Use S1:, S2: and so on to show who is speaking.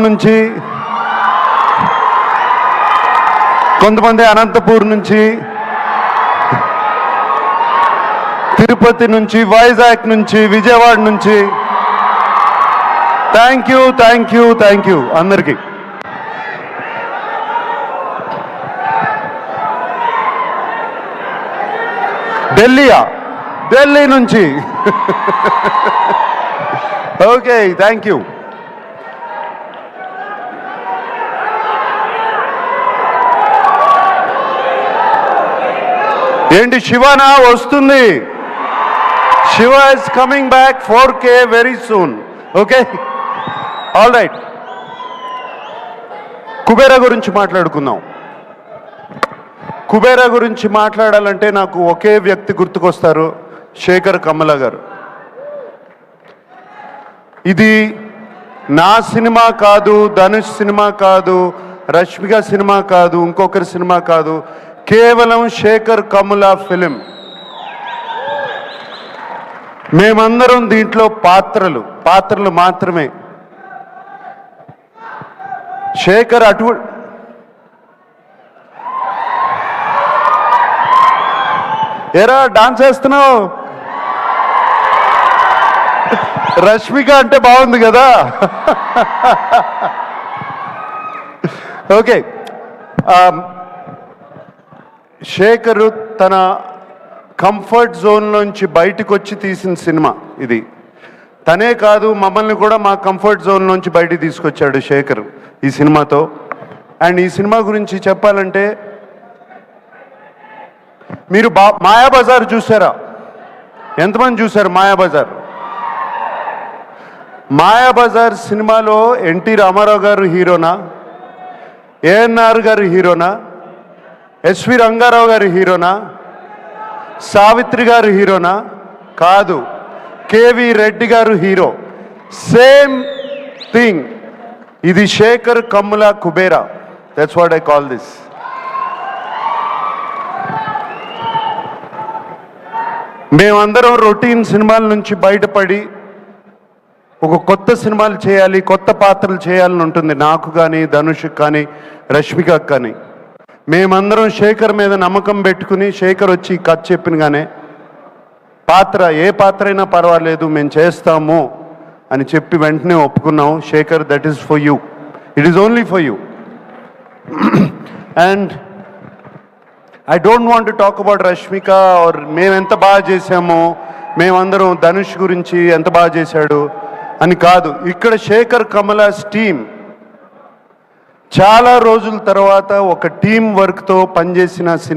S1: నుంచి, కొంతమంది అనంతపూర్ నుంచి, తిరుపతి నుంచి, వైజాగ్ నుంచి, విజయవాడ నుంచి. Thank you, thank you, thank you అందరికీ. ఢిల్లీ నుంచి. Okay, thank you. ఏంటి శివనా వస్తుంది? Shiva is coming back 4K very soon. Okay, all right. Kubera గురించి మాట్లాడుకుందాం. కుబేరా గురించి మాట్లాడాలంటే నాకు ఒకే వ్యక్తి గుర్తుకొస్తారు, శేఖర్ కమ్ముల గారు. ఇది నా సినిమా కాదు, ధనుష్ సినిమా కాదు, రష్మిక సినిమా కాదు, ఇంకొకరి సినిమా కాదు, కేవలం శేఖర్ కమ్ముల ఫిలిం. మేమందరం దీంట్లో పాత్రలు మాత్రమే. శేఖర్ ఏరా డాన్స్ చేస్తున్నావు? రష్మిక అంటే బాగుంది కదా. ఓకే, శేఖరు తన కంఫర్ట్ జోన్లోంచి బయటకు వచ్చి తీసిన సినిమా ఇది. తనే కాదు, మమ్మల్ని కూడా మా కంఫర్ట్ జోన్లోంచి బయటికి తీసుకొచ్చాడు శేఖర్ ఈ సినిమాతో. అండ్ ఈ సినిమా గురించి చెప్పాలంటే, మీరు మాయాబజార్ చూసారా? ఎంతమంది చూశారు మాయాబజార్? మాయాబజార్ సినిమాలో ఎన్టీ రామారావు గారు హీరోనా, ఏఎన్ఆర్ గారు హీరోనా, ఎస్వి రంగారావు గారు హీరోనా, సావిత్రి గారు హీరోనా? కాదు, కేవి రెడ్డి గారు హీరో. Same thing. ఇది Sekhar Kammula Kubera. That's what I call this. మేమందరం రొటీన్ సినిమాల నుంచి బయటపడి ఒక కొత్త సినిమాలు చేయాలి, కొత్త పాత్రలు చేయాలని ఉంటుంది నాకు కానీ, ధనుష్కి కానీ, రష్మికకు కానీ. మేమందరం శేఖర్ మీద నమ్మకం పెట్టుకుని, శేఖర్ వచ్చి కథ చెప్పినగానే ఏ పాత్ర అయినా పర్వాలేదు మేము చేస్తాము అని చెప్పి వెంటనే ఒప్పుకున్నాం. Sekhar, that is for you, it is only for you. And I don't want to talk about Rashmika or మేము ఎంత బాగా చేసామో, మేమందరం ధనుష్ గురించి ఎంత బాగా చేశాడు అని కాదు. ఇక్కడ శేఖర్ కమలాస్ టీమ్ చాలా రోజుల తర్వాత ఒక టీం వర్క్తో పనిచేసిన సినిమా.